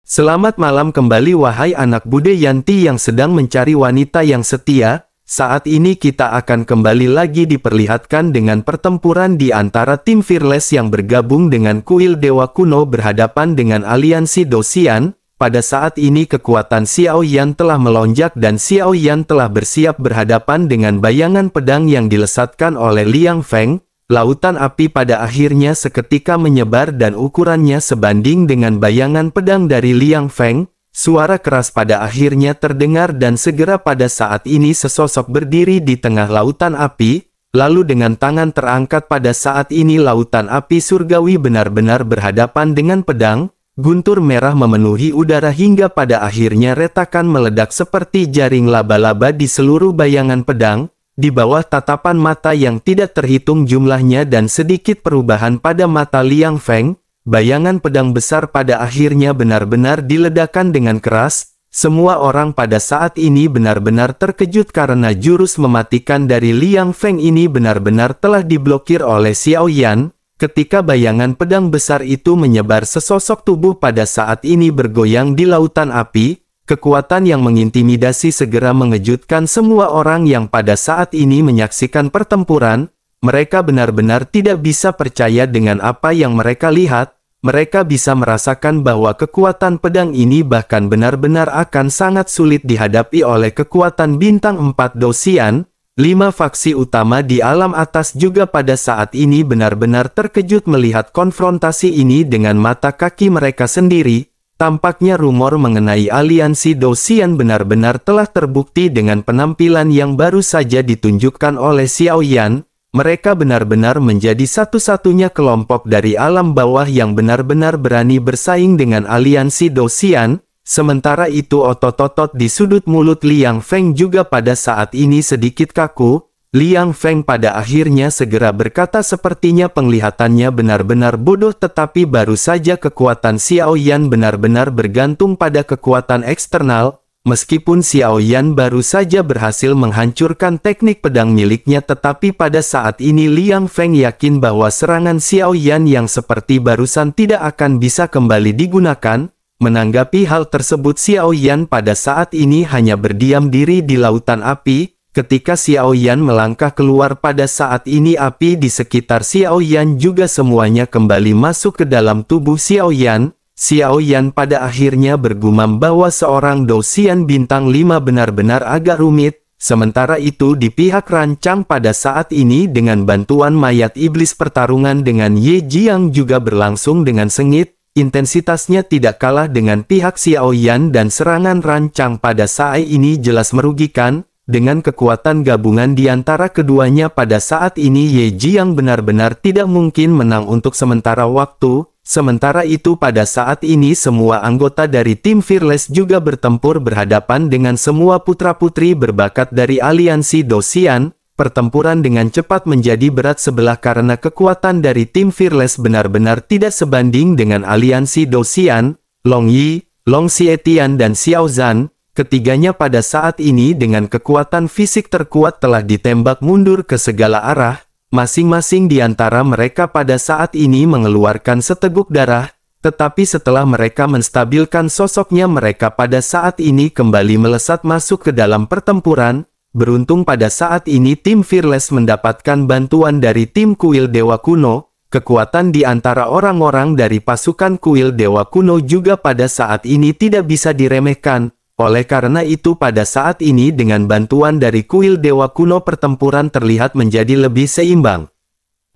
Selamat malam kembali wahai anak bude Yanti yang sedang mencari wanita yang setia. Saat ini kita akan kembali lagi diperlihatkan dengan pertempuran di antara tim Fearless yang bergabung dengan kuil Dewa Kuno berhadapan dengan aliansi Dosian. Pada saat ini kekuatan Xiao Yan telah melonjak dan Xiao Yan telah bersiap berhadapan dengan bayangan pedang yang dilesatkan oleh Liang Feng. Lautan api pada akhirnya seketika menyebar dan ukurannya sebanding dengan bayangan pedang dari Liang Feng. Suara keras pada akhirnya terdengar dan segera pada saat ini sesosok berdiri di tengah lautan api. Lalu dengan tangan terangkat pada saat ini lautan api surgawi benar-benar berhadapan dengan pedang. Guntur merah memenuhi udara hingga pada akhirnya retakan meledak seperti jaring laba-laba di seluruh bayangan pedang. Di bawah tatapan mata yang tidak terhitung jumlahnya dan sedikit perubahan pada mata Liang Feng, bayangan pedang besar pada akhirnya benar-benar diledakkan dengan keras. Semua orang pada saat ini benar-benar terkejut karena jurus mematikan dari Liang Feng ini benar-benar telah diblokir oleh Xiao Yan. Ketika bayangan pedang besar itu menyebar, sesosok tubuh pada saat ini bergoyang di lautan api. Kekuatan yang mengintimidasi segera mengejutkan semua orang yang pada saat ini menyaksikan pertempuran. Mereka benar-benar tidak bisa percaya dengan apa yang mereka lihat. Mereka bisa merasakan bahwa kekuatan pedang ini bahkan benar-benar akan sangat sulit dihadapi oleh kekuatan bintang 4 Dosian. 5 faksi utama di alam atas juga pada saat ini benar-benar terkejut melihat konfrontasi ini dengan mata kaki mereka sendiri. Tampaknya rumor mengenai aliansi Dosian benar-benar telah terbukti dengan penampilan yang baru saja ditunjukkan oleh Xiao Yan. Mereka benar-benar menjadi satu-satunya kelompok dari alam bawah yang benar-benar berani bersaing dengan aliansi Dosian. Sementara itu otot-otot di sudut mulut Liang Feng juga pada saat ini sedikit kaku. Liang Feng pada akhirnya segera berkata sepertinya penglihatannya benar-benar bodoh, tetapi baru saja kekuatan Xiao Yan benar-benar bergantung pada kekuatan eksternal. Meskipun Xiao Yan baru saja berhasil menghancurkan teknik pedang miliknya, tetapi pada saat ini Liang Feng yakin bahwa serangan Xiao Yan yang seperti barusan tidak akan bisa kembali digunakan. Menanggapi hal tersebut, Xiao Yan pada saat ini hanya berdiam diri di lautan api. Ketika Xiao Yan melangkah keluar pada saat ini api di sekitar Xiao Yan juga semuanya kembali masuk ke dalam tubuh Xiao Yan. Xiao Yan pada akhirnya bergumam bahwa seorang Dosian bintang 5 benar-benar agak rumit. Sementara itu di pihak rancang pada saat ini dengan bantuan mayat iblis pertarungan dengan Ye Jiang juga berlangsung dengan sengit. Intensitasnya tidak kalah dengan pihak Xiao Yan dan serangan rancang pada saat ini jelas merugikan. Dengan kekuatan gabungan di antara keduanya pada saat ini Ye Jiang benar-benar tidak mungkin menang untuk sementara waktu. Sementara itu pada saat ini semua anggota dari tim Fearless juga bertempur berhadapan dengan semua putra-putri berbakat dari aliansi Dosian. Pertempuran dengan cepat menjadi berat sebelah karena kekuatan dari tim Fearless benar-benar tidak sebanding dengan aliansi Dosian. Long Yi, Long Xietian dan Xiao Zhan. Ketiganya pada saat ini dengan kekuatan fisik terkuat telah ditembak mundur ke segala arah. Masing-masing di antara mereka pada saat ini mengeluarkan seteguk darah. Tetapi setelah mereka menstabilkan sosoknya, mereka pada saat ini kembali melesat masuk ke dalam pertempuran. Beruntung pada saat ini tim Fearless mendapatkan bantuan dari tim kuil Dewa Kuno. Kekuatan di antara orang-orang dari pasukan kuil Dewa Kuno juga pada saat ini tidak bisa diremehkan. Oleh karena itu pada saat ini dengan bantuan dari kuil Dewa Kuno pertempuran terlihat menjadi lebih seimbang.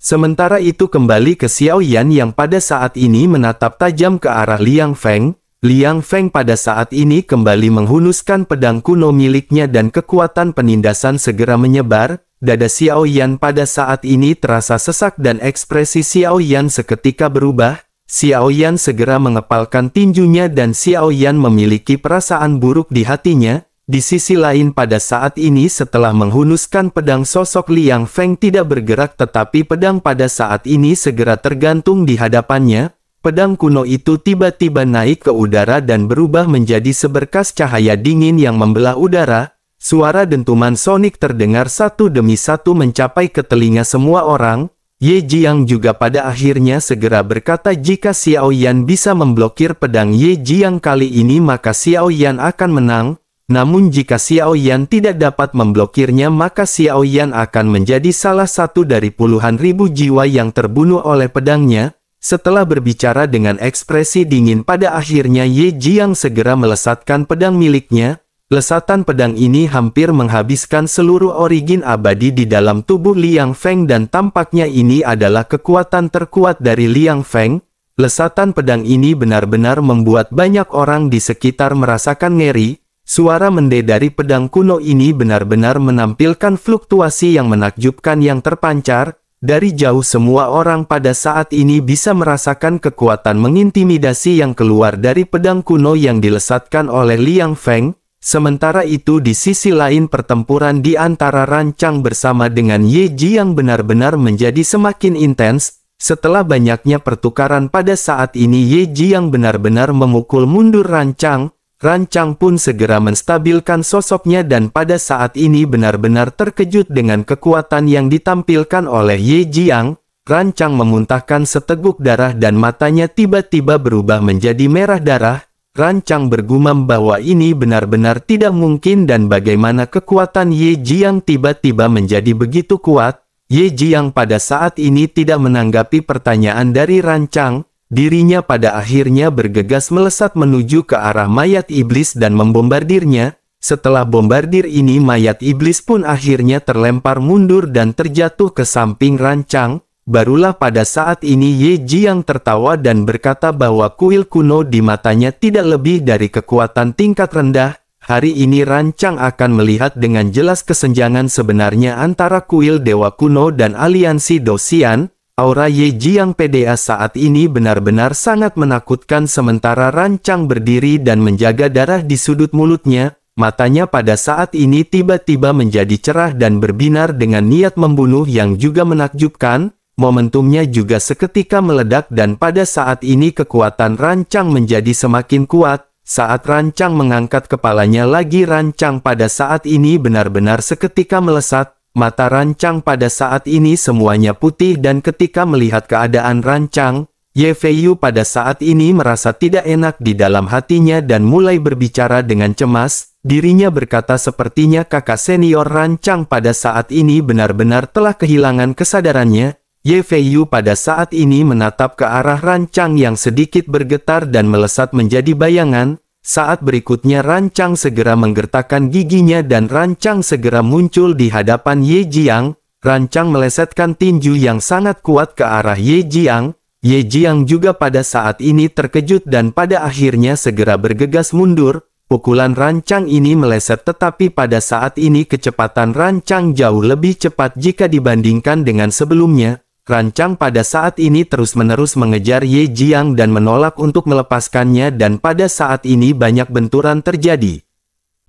Sementara itu kembali ke Xiao Yan yang pada saat ini menatap tajam ke arah Liang Feng. Liang Feng pada saat ini kembali menghunuskan pedang kuno miliknya dan kekuatan penindasan segera menyebar. Dada Xiao Yan pada saat ini terasa sesak dan ekspresi Xiao Yan seketika berubah. Xiao Yan segera mengepalkan tinjunya dan Xiao Yan memiliki perasaan buruk di hatinya. Di sisi lain pada saat ini setelah menghunuskan pedang sosok Liang Feng tidak bergerak, tetapi pedang pada saat ini segera tergantung di hadapannya. Pedang kuno itu tiba-tiba naik ke udara dan berubah menjadi seberkas cahaya dingin yang membelah udara. Suara dentuman sonik terdengar satu demi satu mencapai ke telinga semua orang. Ye Jiang juga pada akhirnya segera berkata jika Xiao Yan bisa memblokir pedang Ye Jiang kali ini maka Xiao Yan akan menang, namun jika Xiao Yan tidak dapat memblokirnya maka Xiao Yan akan menjadi salah satu dari puluhan ribu jiwa yang terbunuh oleh pedangnya. Setelah berbicara dengan ekspresi dingin pada akhirnya Ye Jiang segera melesatkan pedang miliknya. Lesatan pedang ini hampir menghabiskan seluruh origin abadi di dalam tubuh Liang Feng dan tampaknya ini adalah kekuatan terkuat dari Liang Feng. Lesatan pedang ini benar-benar membuat banyak orang di sekitar merasakan ngeri. Suara mende dari pedang kuno ini benar-benar menampilkan fluktuasi yang menakjubkan yang terpancar. Dari jauh semua orang pada saat ini bisa merasakan kekuatan mengintimidasi yang keluar dari pedang kuno yang dilesatkan oleh Liang Feng. Sementara itu di sisi lain pertempuran di antara Rancang bersama dengan Ye Jiang benar-benar menjadi semakin intens. Setelah banyaknya pertukaran pada saat ini Ye Jiang benar-benar memukul mundur Rancang. Rancang pun segera menstabilkan sosoknya dan pada saat ini benar-benar terkejut dengan kekuatan yang ditampilkan oleh Ye Jiang. Rancang memuntahkan seteguk darah dan matanya tiba-tiba berubah menjadi merah darah. Rancang bergumam bahwa ini benar-benar tidak mungkin dan bagaimana kekuatan Ye Jiang tiba-tiba menjadi begitu kuat. Ye Jiang pada saat ini tidak menanggapi pertanyaan dari Rancang. Dirinya pada akhirnya bergegas melesat menuju ke arah mayat iblis dan membombardirnya. Setelah bombardir ini mayat iblis pun akhirnya terlempar mundur dan terjatuh ke samping Rancang. Barulah pada saat ini Ye Jiang tertawa dan berkata bahwa kuil kuno di matanya tidak lebih dari kekuatan tingkat rendah. Hari ini Rancang akan melihat dengan jelas kesenjangan sebenarnya antara kuil dewa kuno dan aliansi Dosian. Aura Ye Jiang PDA saat ini benar-benar sangat menakutkan sementara Rancang berdiri dan menjaga darah di sudut mulutnya. Matanya pada saat ini tiba-tiba menjadi cerah dan berbinar dengan niat membunuh yang juga menakjubkan. Momentumnya juga seketika meledak dan pada saat ini kekuatan Rancang menjadi semakin kuat. Saat Rancang mengangkat kepalanya lagi Rancang pada saat ini benar-benar seketika melesat. Mata Rancang pada saat ini semuanya putih dan ketika melihat keadaan Rancang, Ye Feiyu pada saat ini merasa tidak enak di dalam hatinya dan mulai berbicara dengan cemas. Dirinya berkata sepertinya kakak senior Rancang pada saat ini benar-benar telah kehilangan kesadarannya. Ye Feiyu pada saat ini menatap ke arah Rancang yang sedikit bergetar dan melesat menjadi bayangan. Saat berikutnya Rancang segera menggertakkan giginya dan Rancang segera muncul di hadapan Ye Jiang. Rancang melesetkan tinju yang sangat kuat ke arah Ye Jiang. Ye Jiang juga pada saat ini terkejut dan pada akhirnya segera bergegas mundur. Pukulan Rancang ini meleset tetapi pada saat ini kecepatan Rancang jauh lebih cepat jika dibandingkan dengan sebelumnya. Rancang pada saat ini terus-menerus mengejar Ye Jiang dan menolak untuk melepaskannya dan pada saat ini banyak benturan terjadi.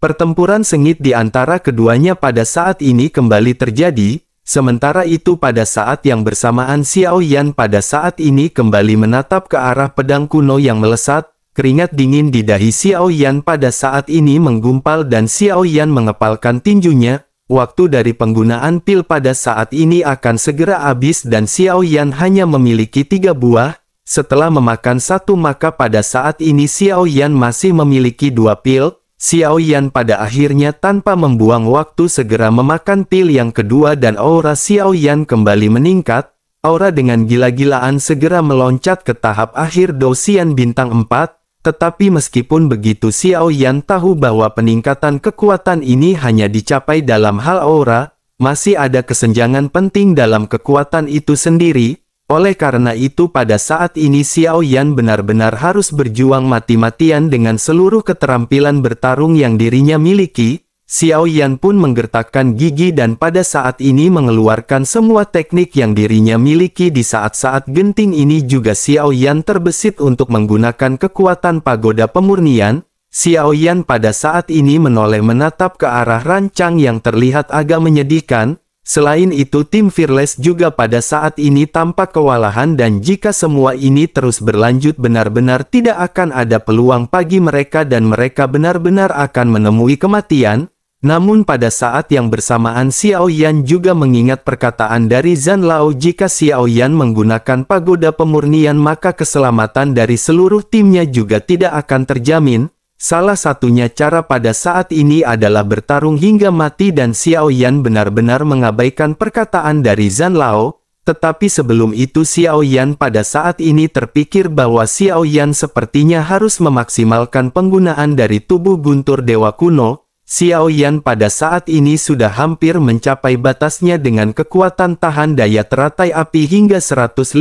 Pertempuran sengit di antara keduanya pada saat ini kembali terjadi, sementara itu pada saat yang bersamaan Xiao Yan pada saat ini kembali menatap ke arah pedang kuno yang melesat, keringat dingin di dahi Xiao Yan pada saat ini menggumpal dan Xiao Yan mengepalkan tinjunya. Waktu dari penggunaan pil pada saat ini akan segera habis dan Xiao Yan hanya memiliki 3 buah. Setelah memakan 1 maka pada saat ini Xiao Yan masih memiliki 2 pil. Xiao Yan pada akhirnya tanpa membuang waktu segera memakan pil yang kedua dan aura Xiao Yan kembali meningkat. Aura dengan gila-gilaan segera meloncat ke tahap akhir Dosian bintang 4. Tetapi meskipun begitu Xiao Yan tahu bahwa peningkatan kekuatan ini hanya dicapai dalam hal aura, masih ada kesenjangan penting dalam kekuatan itu sendiri. Oleh karena itu pada saat ini Xiao Yan benar-benar harus berjuang mati-matian dengan seluruh keterampilan bertarung yang dirinya miliki. Xiao Yan pun menggertakkan gigi dan pada saat ini mengeluarkan semua teknik yang dirinya miliki. Di saat-saat genting ini juga Xiao Yan terbesit untuk menggunakan kekuatan pagoda pemurnian. Xiao Yan pada saat ini menoleh menatap ke arah Rancang yang terlihat agak menyedihkan. Selain itu tim Fearless juga pada saat ini tampak kewalahan dan jika semua ini terus berlanjut benar-benar tidak akan ada peluang bagi mereka dan mereka benar-benar akan menemui kematian. Namun pada saat yang bersamaan Xiao Yan juga mengingat perkataan dari Zhan Lao, jika Xiao Yan menggunakan pagoda pemurnian maka keselamatan dari seluruh timnya juga tidak akan terjamin. Salah satunya cara pada saat ini adalah bertarung hingga mati, dan Xiao Yan benar-benar mengabaikan perkataan dari Zhan Lao. Tetapi sebelum itu Xiao Yan pada saat ini terpikir bahwa Xiao Yan sepertinya harus memaksimalkan penggunaan dari tubuh guntur dewa kuno. Xiao Yan pada saat ini sudah hampir mencapai batasnya dengan kekuatan tahan daya teratai api hingga 150.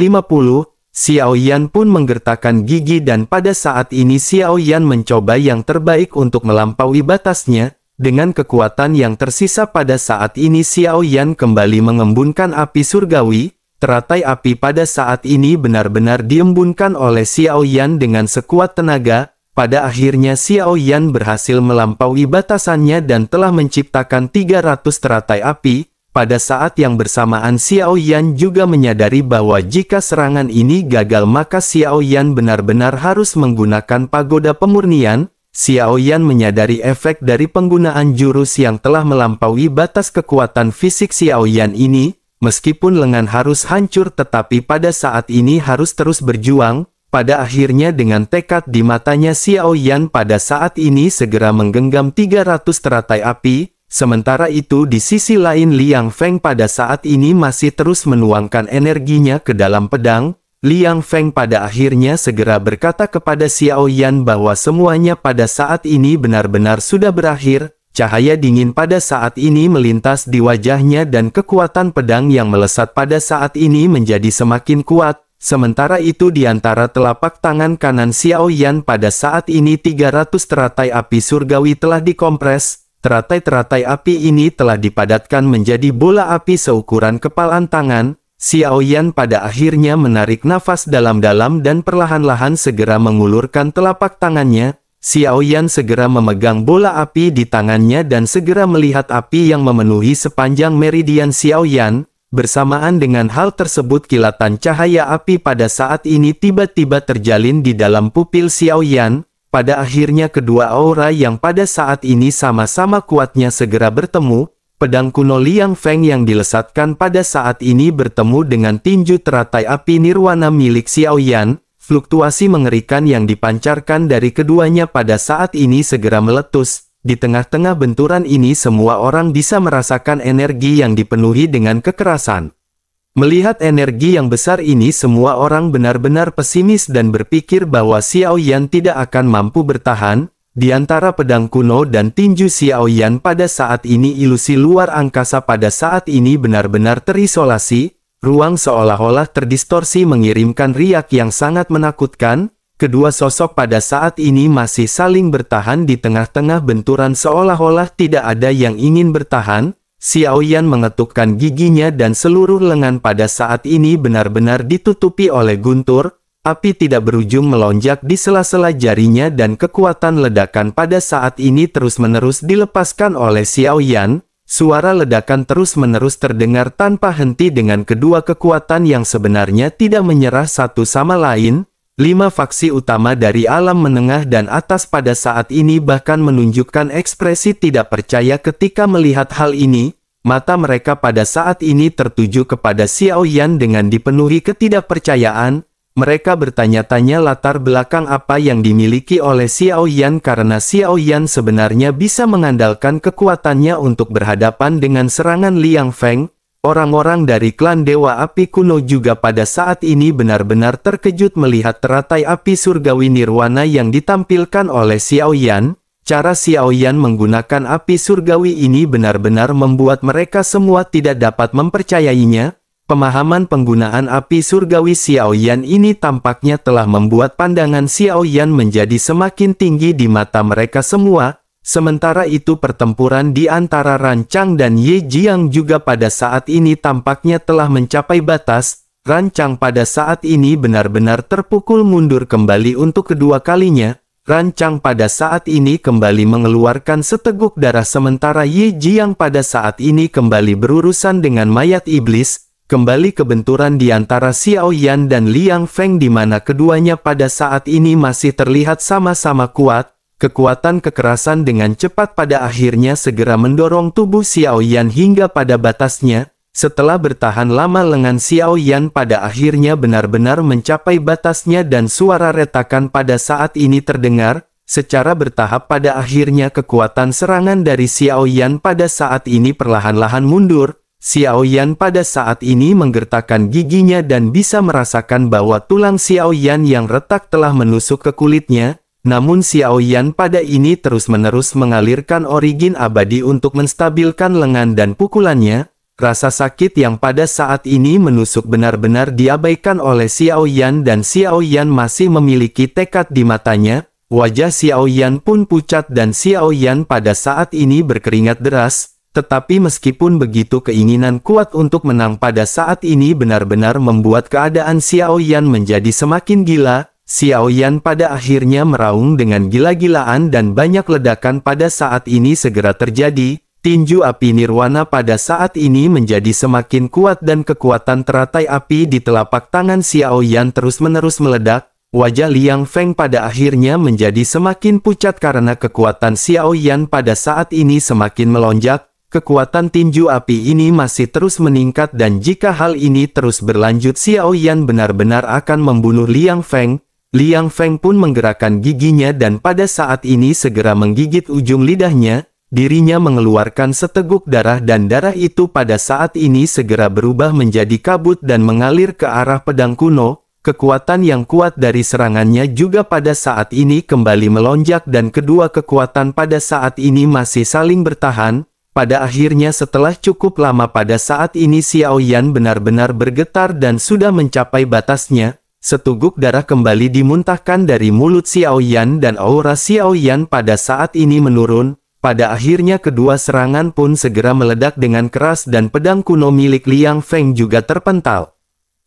Xiao Yan pun menggertakkan gigi, dan pada saat ini Xiao Yan mencoba yang terbaik untuk melampaui batasnya. Dengan kekuatan yang tersisa pada saat ini Xiao Yan kembali mengembunkan api surgawi. Teratai api pada saat ini benar-benar diembunkan oleh Xiao Yan dengan sekuat tenaga. Pada akhirnya Xiao Yan berhasil melampaui batasannya dan telah menciptakan 300 teratai api. Pada saat yang bersamaan Xiao Yan juga menyadari bahwa jika serangan ini gagal maka Xiao Yan benar-benar harus menggunakan pagoda pemurnian. Xiao Yan menyadari efek dari penggunaan jurus yang telah melampaui batas kekuatan fisik Xiao Yan ini. Meskipun lengan harus hancur tetapi pada saat ini harus terus berjuang. Pada akhirnya dengan tekad di matanya Xiao Yan pada saat ini segera menggenggam 300 teratai api. Sementara itu di sisi lain Liang Feng pada saat ini masih terus menuangkan energinya ke dalam pedang. Liang Feng pada akhirnya segera berkata kepada Xiao Yan bahwa semuanya pada saat ini benar-benar sudah berakhir. Cahaya dingin pada saat ini melintas di wajahnya dan kekuatan pedang yang melesat pada saat ini menjadi semakin kuat. Sementara itu di antara telapak tangan kanan Xiao Yan pada saat ini 300 teratai api surgawi telah dikompres. Teratai-teratai api ini telah dipadatkan menjadi bola api seukuran kepalan tangan. Xiao Yan pada akhirnya menarik nafas dalam-dalam dan perlahan-lahan segera mengulurkan telapak tangannya. Xiao Yan segera memegang bola api di tangannya dan segera melihat api yang memenuhi sepanjang meridian Xiao Yan. Bersamaan dengan hal tersebut kilatan cahaya api pada saat ini tiba-tiba terjalin di dalam pupil Xiao Yan. Pada akhirnya kedua aura yang pada saat ini sama-sama kuatnya segera bertemu. Pedang kuno Liang Feng yang dilesatkan pada saat ini bertemu dengan tinju teratai api nirwana milik Xiao Yan. Fluktuasi mengerikan yang dipancarkan dari keduanya pada saat ini segera meletus. Di tengah-tengah benturan ini semua orang bisa merasakan energi yang dipenuhi dengan kekerasan. Melihat energi yang besar ini semua orang benar-benar pesimis dan berpikir bahwa Xiao Yan tidak akan mampu bertahan. Di antara pedang kuno dan tinju Xiao Yan pada saat ini ilusi luar angkasa pada saat ini benar-benar terisolasi. Ruang seolah-olah terdistorsi mengirimkan riak yang sangat menakutkan. Kedua sosok pada saat ini masih saling bertahan di tengah-tengah benturan seolah-olah tidak ada yang ingin bertahan. Xiao Yan mengetukkan giginya dan seluruh lengan pada saat ini benar-benar ditutupi oleh guntur. Api tidak berujung melonjak di sela-sela jarinya dan kekuatan ledakan pada saat ini terus-menerus dilepaskan oleh Xiao Yan. Suara ledakan terus-menerus terdengar tanpa henti dengan kedua kekuatan yang sebenarnya tidak menyerah satu sama lain. 5 faksi utama dari alam menengah dan atas pada saat ini bahkan menunjukkan ekspresi tidak percaya ketika melihat hal ini. Mata mereka pada saat ini tertuju kepada Xiao Yan dengan dipenuhi ketidakpercayaan. Mereka bertanya-tanya latar belakang apa yang dimiliki oleh Xiao Yan karena Xiao Yan sebenarnya bisa mengandalkan kekuatannya untuk berhadapan dengan serangan Liang Feng. Orang-orang dari klan Dewa Api kuno juga pada saat ini benar-benar terkejut melihat teratai api surgawi nirwana yang ditampilkan oleh Xiao Yan. Cara Xiao Yan menggunakan api surgawi ini benar-benar membuat mereka semua tidak dapat mempercayainya. Pemahaman penggunaan api surgawi Xiao Yan ini tampaknya telah membuat pandangan Xiao Yan menjadi semakin tinggi di mata mereka semua. Sementara itu pertempuran di antara Rancang dan Ye Jiang juga pada saat ini tampaknya telah mencapai batas. Rancang pada saat ini benar-benar terpukul mundur kembali untuk kedua kalinya. Rancang pada saat ini kembali mengeluarkan seteguk darah sementara Ye Jiang pada saat ini kembali berurusan dengan mayat iblis. Kembali ke benturan di antara Xiao Yan dan Liang Feng di mana keduanya pada saat ini masih terlihat sama-sama kuat. kekuatan kekerasan dengan cepat pada akhirnya segera mendorong tubuh Xiao Yan hingga pada batasnya. Setelah bertahan lama lengan Xiao Yan pada akhirnya benar-benar mencapai batasnya dan suara retakan pada saat ini terdengar. Secara bertahap pada akhirnya kekuatan serangan dari Xiao Yan pada saat ini perlahan-lahan mundur. Xiao Yan pada saat ini menggertakkan giginya dan bisa merasakan bahwa tulang Xiao Yan yang retak telah menusuk ke kulitnya. Namun Xiao Yan pada ini terus-menerus mengalirkan origin abadi untuk menstabilkan lengan dan pukulannya. Rasa sakit yang pada saat ini menusuk benar-benar diabaikan oleh Xiao Yan dan Xiao Yan masih memiliki tekad di matanya. Wajah Xiao Yan pun pucat dan Xiao Yan pada saat ini berkeringat deras. Tetapi meskipun begitu keinginan kuat untuk menang pada saat ini benar-benar membuat keadaan Xiao Yan menjadi semakin gila. Xiao Yan pada akhirnya meraung dengan gila-gilaan dan banyak ledakan pada saat ini segera terjadi. Tinju api nirwana pada saat ini menjadi semakin kuat dan kekuatan teratai api di telapak tangan Xiao Yan terus-menerus meledak. Wajah Liang Feng pada akhirnya menjadi semakin pucat karena kekuatan Xiao Yan pada saat ini semakin melonjak. Kekuatan tinju api ini masih terus meningkat dan jika hal ini terus berlanjut Xiao Yan benar-benar akan membunuh Liang Feng. Liang Feng pun menggerakkan giginya dan pada saat ini segera menggigit ujung lidahnya. Dirinya mengeluarkan seteguk darah dan darah itu pada saat ini segera berubah menjadi kabut dan mengalir ke arah pedang kuno. Kekuatan yang kuat dari serangannya juga pada saat ini kembali melonjak dan kedua kekuatan pada saat ini masih saling bertahan. Pada akhirnya setelah cukup lama pada saat ini Xiao Yan benar-benar bergetar dan sudah mencapai batasnya. Seteguk darah kembali dimuntahkan dari mulut Xiao Yan dan aura Xiao Yan pada saat ini menurun. Pada akhirnya kedua serangan pun segera meledak dengan keras dan pedang kuno milik Liang Feng juga terpental.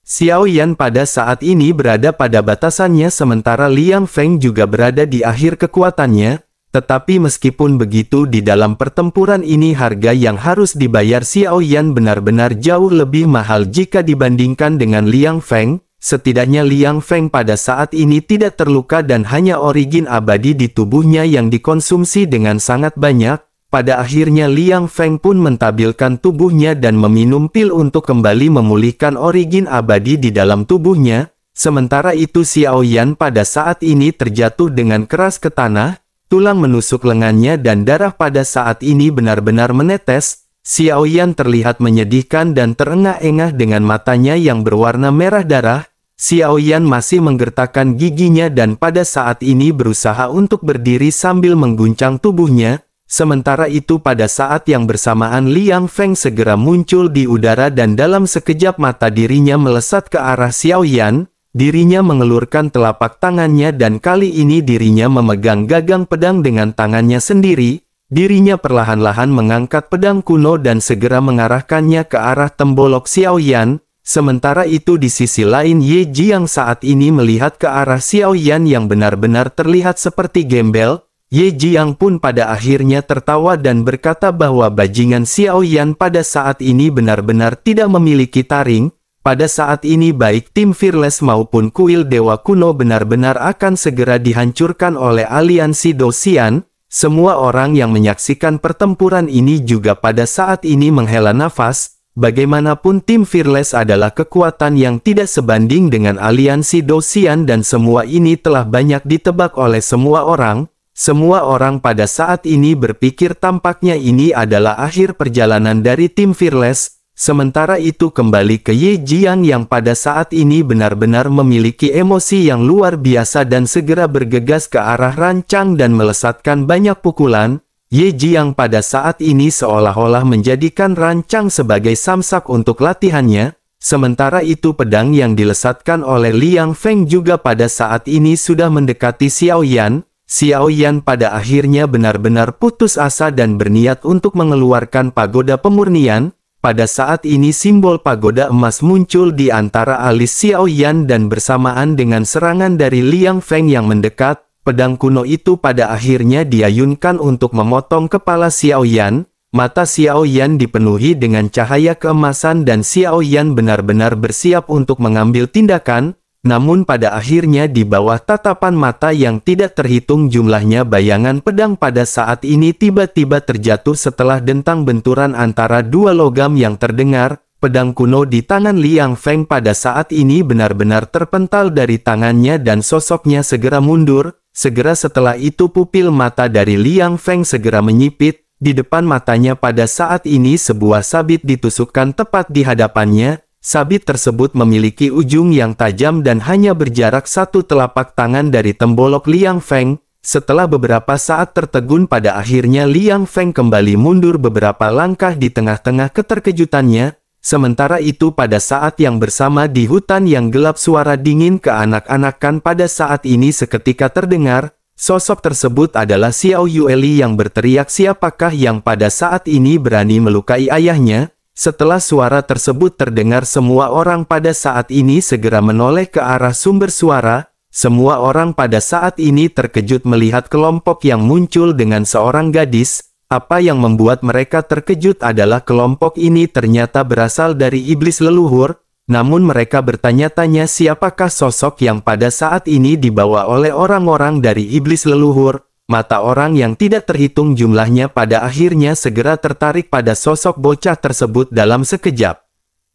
Xiao Yan pada saat ini berada pada batasannya sementara Liang Feng juga berada di akhir kekuatannya. Tetapi meskipun begitu di dalam pertempuran ini harga yang harus dibayar Xiao Yan benar-benar jauh lebih mahal jika dibandingkan dengan Liang Feng. Setidaknya Liang Feng pada saat ini tidak terluka dan hanya origin abadi di tubuhnya yang dikonsumsi dengan sangat banyak. Pada akhirnya Liang Feng pun mentabilkan tubuhnya dan meminum pil untuk kembali memulihkan origin abadi di dalam tubuhnya. Sementara itu Xiao Yan pada saat ini terjatuh dengan keras ke tanah. Tulang menusuk lengannya dan darah pada saat ini benar-benar menetes. Xiao Yan terlihat menyedihkan dan terengah-engah dengan matanya yang berwarna merah darah. Xiao Yan masih menggertakkan giginya dan pada saat ini berusaha untuk berdiri sambil mengguncang tubuhnya. Sementara itu pada saat yang bersamaan Liang Feng segera muncul di udara dan dalam sekejap mata dirinya melesat ke arah Xiao Yan. Dirinya mengelurkan telapak tangannya dan kali ini dirinya memegang gagang pedang dengan tangannya sendiri. Dirinya perlahan-lahan mengangkat pedang kuno dan segera mengarahkannya ke arah tembolok Xiao Yan. Sementara itu di sisi lain Ye Jiang saat ini melihat ke arah Xiao Yan yang benar-benar terlihat seperti gembel. Ye Jiang pun pada akhirnya tertawa dan berkata bahwa bajingan Xiao Yan pada saat ini benar-benar tidak memiliki taring. Pada saat ini baik tim Fearless maupun kuil Dewa Kuno benar-benar akan segera dihancurkan oleh aliansi Dosian. Semua orang yang menyaksikan pertempuran ini juga pada saat ini menghela nafas. Bagaimanapun tim Fearless adalah kekuatan yang tidak sebanding dengan aliansi Dosian dan semua ini telah banyak ditebak oleh semua orang. Semua orang pada saat ini berpikir tampaknya ini adalah akhir perjalanan dari tim Fearless. Sementara itu kembali ke Ye Jiang yang pada saat ini benar-benar memiliki emosi yang luar biasa dan segera bergegas ke arah rancang dan melesatkan banyak pukulan. Ye Jiang pada saat ini seolah-olah menjadikan rancang sebagai samsak untuk latihannya. Sementara itu pedang yang dilesatkan oleh Liang Feng juga pada saat ini sudah mendekati Xiao Yan. Xiao Yan pada akhirnya benar-benar putus asa dan berniat untuk mengeluarkan pagoda pemurnian. Pada saat ini simbol pagoda emas muncul di antara alis Xiao Yan dan bersamaan dengan serangan dari Liang Feng yang mendekat. Pedang kuno itu pada akhirnya diayunkan untuk memotong kepala Xiao Yan. Mata Xiao Yan dipenuhi dengan cahaya keemasan dan Xiao Yan benar-benar bersiap untuk mengambil tindakan. namun pada akhirnya di bawah tatapan mata yang tidak terhitung jumlahnya bayangan pedang pada saat ini tiba-tiba terjatuh setelah dentang benturan antara dua logam yang terdengar. Pedang kuno di tangan Liang Feng pada saat ini benar-benar terpental dari tangannya dan sosoknya segera mundur. Segera setelah itu pupil mata dari Liang Feng segera menyipit. Di depan matanya pada saat ini sebuah sabit ditusukkan tepat di hadapannya. Sabit tersebut memiliki ujung yang tajam dan hanya berjarak satu telapak tangan dari tembolok Liang Feng. Setelah beberapa saat tertegun pada akhirnya Liang Feng kembali mundur beberapa langkah di tengah-tengah keterkejutannya. Sementara itu pada saat yang bersama di hutan yang gelap suara dingin keanak-anakan pada saat ini seketika terdengar. Sosok tersebut adalah Xiao Yueli yang berteriak siapakah yang pada saat ini berani melukai ayahnya. Setelah suara tersebut terdengar semua orang pada saat ini segera menoleh ke arah sumber suara. Semua orang pada saat ini terkejut melihat kelompok yang muncul dengan seorang gadis. Apa yang membuat mereka terkejut adalah kelompok ini ternyata berasal dari iblis leluhur, namun mereka bertanya-tanya siapakah sosok yang pada saat ini dibawa oleh orang-orang dari iblis leluhur. Mata orang yang tidak terhitung jumlahnya pada akhirnya segera tertarik pada sosok bocah tersebut dalam sekejap.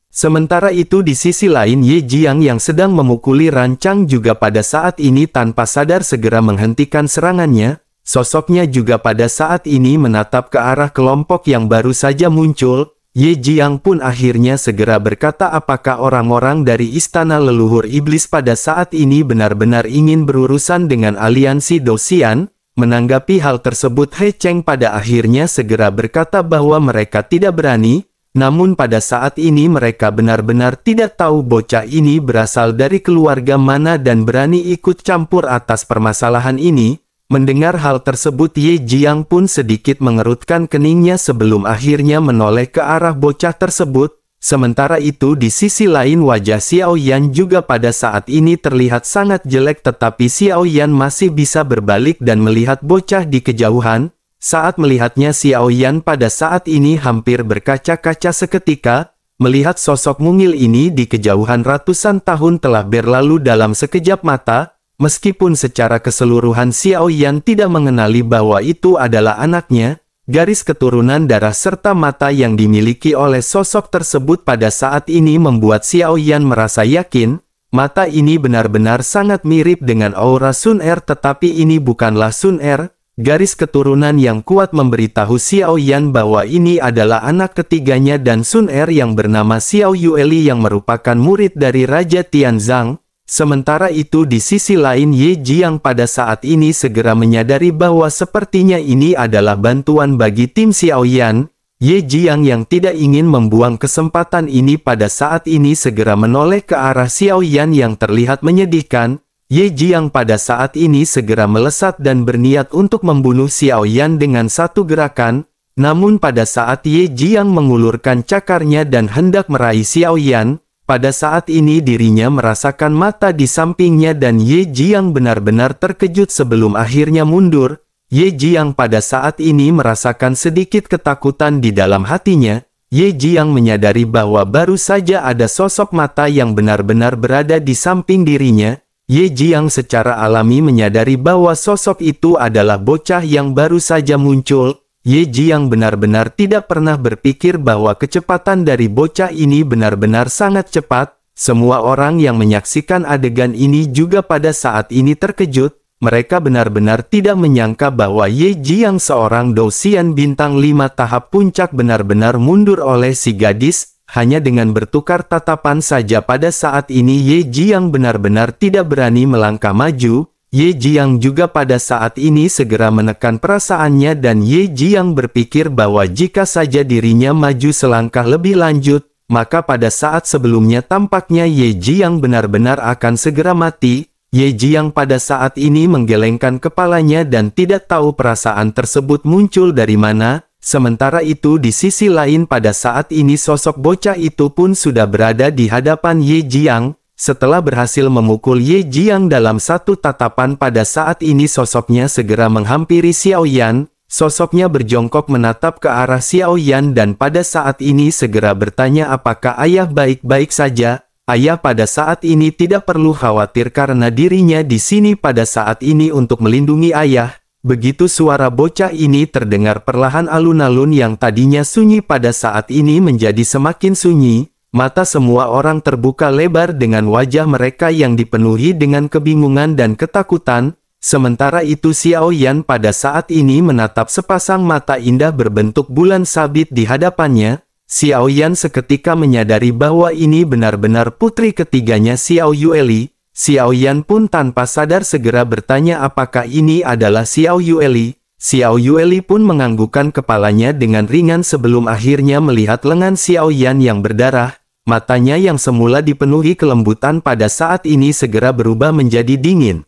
Sementara itu di sisi lain Ye Jiang yang sedang memukuli rancang juga pada saat ini tanpa sadar segera menghentikan serangannya. Sosoknya juga pada saat ini menatap ke arah kelompok yang baru saja muncul. Ye Jiang pun akhirnya segera berkata apakah orang-orang dari istana leluhur iblis pada saat ini benar-benar ingin berurusan dengan aliansi Dosian? Menanggapi hal tersebut He Cheng pada akhirnya segera berkata bahwa mereka tidak berani. Namun pada saat ini mereka benar-benar tidak tahu bocah ini berasal dari keluarga mana dan berani ikut campur atas permasalahan ini. Mendengar hal tersebut Ye Jiang pun sedikit mengerutkan keningnya sebelum akhirnya menoleh ke arah bocah tersebut. Sementara itu di sisi lain wajah Xiao Yan juga pada saat ini terlihat sangat jelek tetapi Xiao Yan masih bisa berbalik dan melihat bocah di kejauhan. Saat melihatnya Xiao Yan pada saat ini hampir berkaca-kaca seketika. Melihat sosok mungil ini di kejauhan ratusan tahun telah berlalu dalam sekejap mata. Meskipun secara keseluruhan Xiao Yan tidak mengenali bahwa itu adalah anaknya, garis keturunan darah serta mata yang dimiliki oleh sosok tersebut pada saat ini membuat Xiao Yan merasa yakin, mata ini benar-benar sangat mirip dengan aura Sun Er tetapi ini bukanlah Sun Er. Garis keturunan yang kuat memberitahu Xiao Yan bahwa ini adalah anak ketiganya dan Sun Er yang bernama Xiao Yueli yang merupakan murid dari Raja Tianzang. Sementara itu di sisi lain Ye Jiang pada saat ini segera menyadari bahwa sepertinya ini adalah bantuan bagi tim Xiao Yan. Ye Jiang yang tidak ingin membuang kesempatan ini pada saat ini segera menoleh ke arah Xiao Yan yang terlihat menyedihkan. Ye Jiang pada saat ini segera melesat dan berniat untuk membunuh Xiao Yan dengan satu gerakan. Namun pada saat Ye Jiang mengulurkan cakarnya dan hendak meraih Xiao Yan, pada saat ini dirinya merasakan mata di sampingnya dan Ye Jiang benar-benar terkejut sebelum akhirnya mundur. Ye Jiang pada saat ini merasakan sedikit ketakutan di dalam hatinya. Ye Jiang menyadari bahwa baru saja ada sosok mata yang benar-benar berada di samping dirinya. Ye Jiang secara alami menyadari bahwa sosok itu adalah bocah yang baru saja muncul. Ye Jiang benar-benar tidak pernah berpikir bahwa kecepatan dari bocah ini benar-benar sangat cepat. Semua orang yang menyaksikan adegan ini juga pada saat ini terkejut. Mereka benar-benar tidak menyangka bahwa Ye Jiang seorang Dosian bintang 5 tahap puncak benar-benar mundur oleh si gadis. Hanya dengan bertukar tatapan saja pada saat ini Ye Jiang benar-benar tidak berani melangkah maju. Ye Jiang juga pada saat ini segera menekan perasaannya dan Ye Jiang berpikir bahwa jika saja dirinya maju selangkah lebih lanjut, maka pada saat sebelumnya tampaknya Ye Jiang benar-benar akan segera mati. Ye Jiang pada saat ini menggelengkan kepalanya dan tidak tahu perasaan tersebut muncul dari mana. Sementara itu di sisi lain pada saat ini sosok bocah itu pun sudah berada di hadapan Ye Jiang. Setelah berhasil memukul Ye Jiang dalam satu tatapan pada saat ini sosoknya segera menghampiri Xiao Yan. Sosoknya berjongkok menatap ke arah Xiao Yan dan pada saat ini segera bertanya apakah ayah baik-baik saja. ayah pada saat ini tidak perlu khawatir karena dirinya di sini pada saat ini untuk melindungi ayah. Begitu suara bocah ini terdengar perlahan, alun-alun yang tadinya sunyi pada saat ini menjadi semakin sunyi. Mata semua orang terbuka lebar dengan wajah mereka yang dipenuhi dengan kebingungan dan ketakutan. Sementara itu Xiao Yan pada saat ini menatap sepasang mata indah berbentuk bulan sabit di hadapannya. Xiao Yan seketika menyadari bahwa ini benar-benar putri ketiganya Xiao Yueli. Xiao Yan pun tanpa sadar segera bertanya apakah ini adalah Xiao Yueli. Xiao Yueli pun menganggukkan kepalanya dengan ringan sebelum akhirnya melihat lengan Xiao Yan yang berdarah. Matanya yang semula dipenuhi kelembutan pada saat ini segera berubah menjadi dingin.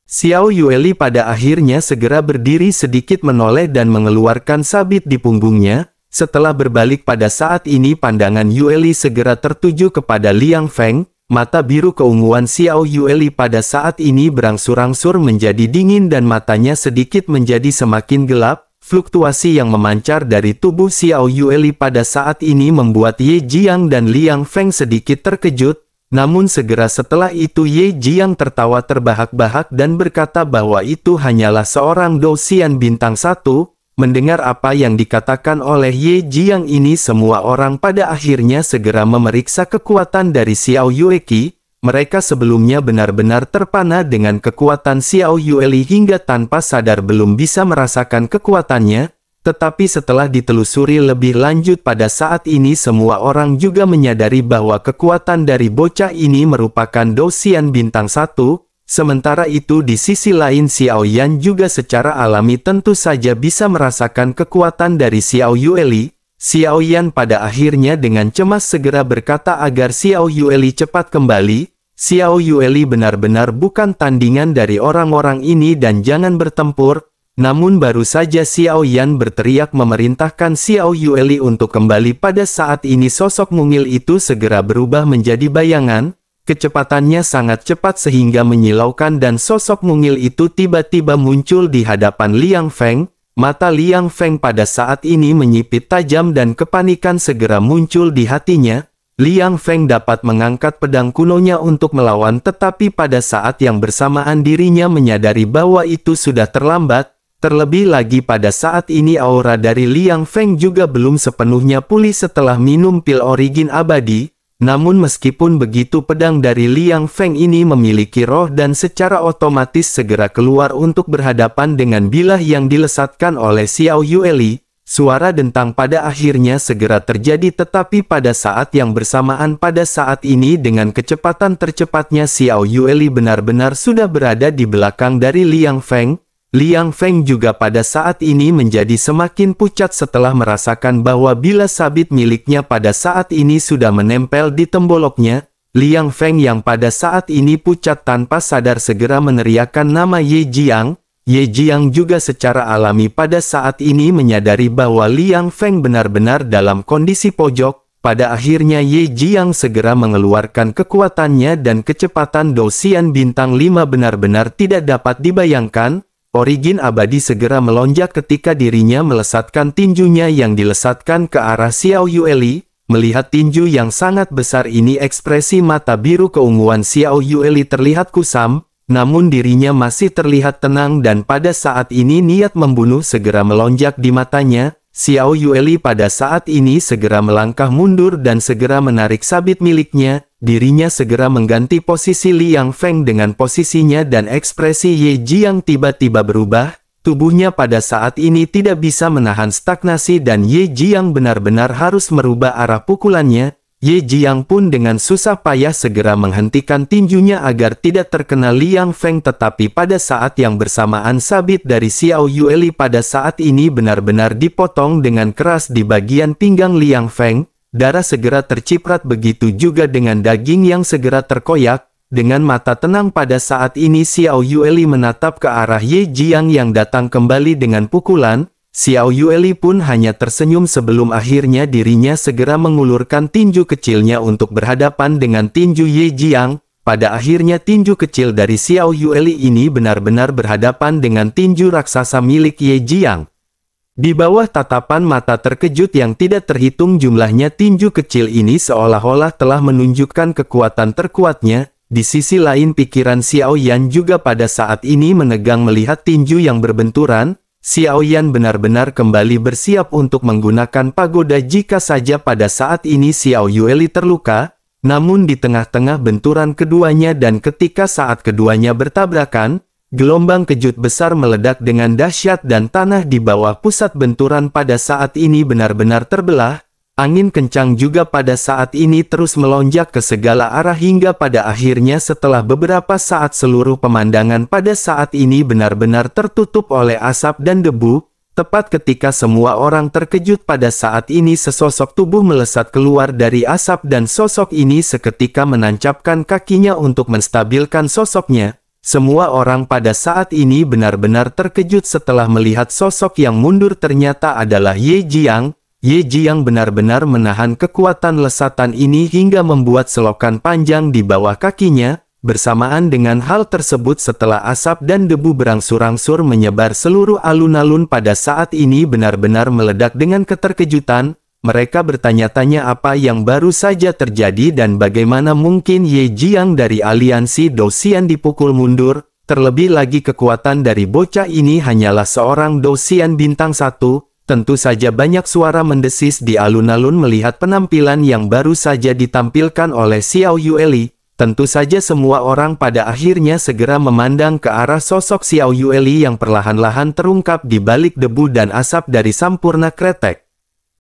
Xiao Yueli pada akhirnya segera berdiri sedikit menoleh dan mengeluarkan sabit di punggungnya. Setelah berbalik pada saat ini pandangan Yueli segera tertuju kepada Liang Feng. Mata biru keunguan Xiao Yueli pada saat ini berangsur-angsur menjadi dingin dan matanya sedikit menjadi semakin gelap. Fluktuasi yang memancar dari tubuh Xiao Yueli pada saat ini membuat Ye Jiang dan Liang Feng sedikit terkejut. Namun segera setelah itu Ye Jiang tertawa terbahak-bahak dan berkata bahwa itu hanyalah seorang Dosian bintang 1. Mendengar apa yang dikatakan oleh Ye Jiang ini, semua orang pada akhirnya segera memeriksa kekuatan dari Xiao Yueki. Mereka sebelumnya benar-benar terpana dengan kekuatan Xiao Yueli hingga tanpa sadar belum bisa merasakan kekuatannya. Tetapi setelah ditelusuri lebih lanjut pada saat ini semua orang juga menyadari bahwa kekuatan dari bocah ini merupakan Dosian bintang 1. Sementara itu di sisi lain Xiao Yan juga secara alami tentu saja bisa merasakan kekuatan dari Xiao Yueli. Xiao Yan pada akhirnya dengan cemas segera berkata agar Xiao Yueli cepat kembali. Xiao Yueli benar-benar bukan tandingan dari orang-orang ini dan jangan bertempur. Namun baru saja Xiao Yan berteriak memerintahkan Xiao Yueli untuk kembali pada saat ini sosok mungil itu segera berubah menjadi bayangan. Kecepatannya sangat cepat sehingga menyilaukan dan sosok mungil itu tiba-tiba muncul di hadapan Liang Feng. Mata Liang Feng pada saat ini menyipit tajam dan kepanikan segera muncul di hatinya. Liang Feng dapat mengangkat pedang kunonya untuk melawan, tetapi pada saat yang bersamaan dirinya menyadari bahwa itu sudah terlambat. Terlebih lagi pada saat ini aura dari Liang Feng juga belum sepenuhnya pulih setelah minum pil origin abadi. Namun meskipun begitu pedang dari Liang Feng ini memiliki roh dan secara otomatis segera keluar untuk berhadapan dengan bilah yang dilesatkan oleh Xiao Yueli. Suara dentang pada akhirnya segera terjadi, tetapi pada saat yang bersamaan pada saat ini dengan kecepatan tercepatnya Xiao Yueli benar-benar sudah berada di belakang dari Liang Feng. Liang Feng juga pada saat ini menjadi semakin pucat setelah merasakan bahwa bilah sabit miliknya pada saat ini sudah menempel di temboloknya. Liang Feng yang pada saat ini pucat tanpa sadar segera meneriakkan nama Ye Jiang. Ye Jiang juga secara alami pada saat ini menyadari bahwa Liang Feng benar-benar dalam kondisi pojok. Pada akhirnya Ye Jiang segera mengeluarkan kekuatannya dan kecepatan Dosian bintang 5 benar-benar tidak dapat dibayangkan. Origin abadi segera melonjak ketika dirinya melesatkan tinjunya yang dilesatkan ke arah Xiao Yueli. Melihat tinju yang sangat besar ini, ekspresi mata biru keunguan Xiao Yueli terlihat kusam, namun dirinya masih terlihat tenang dan pada saat ini niat membunuh segera melonjak di matanya. Xiao Yueli pada saat ini segera melangkah mundur dan segera menarik sabit miliknya. Dirinya segera mengganti posisi Liang Feng dengan posisinya dan ekspresi Ye Jiang tiba-tiba berubah. Tubuhnya pada saat ini tidak bisa menahan stagnasi dan Ye Jiang benar-benar harus merubah arah pukulannya. Ye Jiang pun dengan susah payah segera menghentikan tinjunya agar tidak terkena Liang Feng, tetapi pada saat yang bersamaan sabit dari Xiao Yueli pada saat ini benar-benar dipotong dengan keras di bagian pinggang Liang Feng. Darah segera terciprat, begitu juga dengan daging yang segera terkoyak. Dengan mata tenang pada saat ini Xiao Yueli menatap ke arah Ye Jiang yang datang kembali dengan pukulan. Xiao Yueli pun hanya tersenyum sebelum akhirnya dirinya segera mengulurkan tinju kecilnya untuk berhadapan dengan tinju Ye Jiang. Pada akhirnya tinju kecil dari Xiao Yueli ini benar-benar berhadapan dengan tinju raksasa milik Ye Jiang. Di bawah tatapan mata terkejut yang tidak terhitung jumlahnya, tinju kecil ini seolah-olah telah menunjukkan kekuatan terkuatnya. Di sisi lain pikiran Xiao Yan juga pada saat ini menegang melihat tinju yang berbenturan. Xiao Yan benar-benar kembali bersiap untuk menggunakan pagoda jika saja pada saat ini Xiao Yueli terluka. Namun di tengah-tengah benturan keduanya dan ketika saat keduanya bertabrakan, gelombang kejut besar meledak dengan dahsyat dan tanah di bawah pusat benturan pada saat ini benar-benar terbelah. Angin kencang juga pada saat ini terus melonjak ke segala arah hingga pada akhirnya setelah beberapa saat seluruh pemandangan pada saat ini benar-benar tertutup oleh asap dan debu. Tepat ketika semua orang terkejut pada saat ini sesosok tubuh melesat keluar dari asap dan sosok ini seketika menancapkan kakinya untuk menstabilkan sosoknya. Semua orang pada saat ini benar-benar terkejut setelah melihat sosok yang mundur ternyata adalah Ye Jiang. Ye Jiang benar-benar menahan kekuatan lesatan ini hingga membuat selokan panjang di bawah kakinya. Bersamaan dengan hal tersebut setelah asap dan debu berangsur-angsur menyebar seluruh alun-alun pada saat ini benar-benar meledak dengan keterkejutan. Mereka bertanya-tanya apa yang baru saja terjadi dan bagaimana mungkin Ye Jiang dari aliansi Dou-Xian dipukul mundur. Terlebih lagi kekuatan dari bocah ini hanyalah seorang Dou-Xian bintang 1. Tentu saja banyak suara mendesis di alun-alun melihat penampilan yang baru saja ditampilkan oleh Xiao Yueli. Tentu saja semua orang pada akhirnya segera memandang ke arah sosok Xiao Yueli yang perlahan-lahan terungkap di balik debu dan asap dari Sampurna Kretek.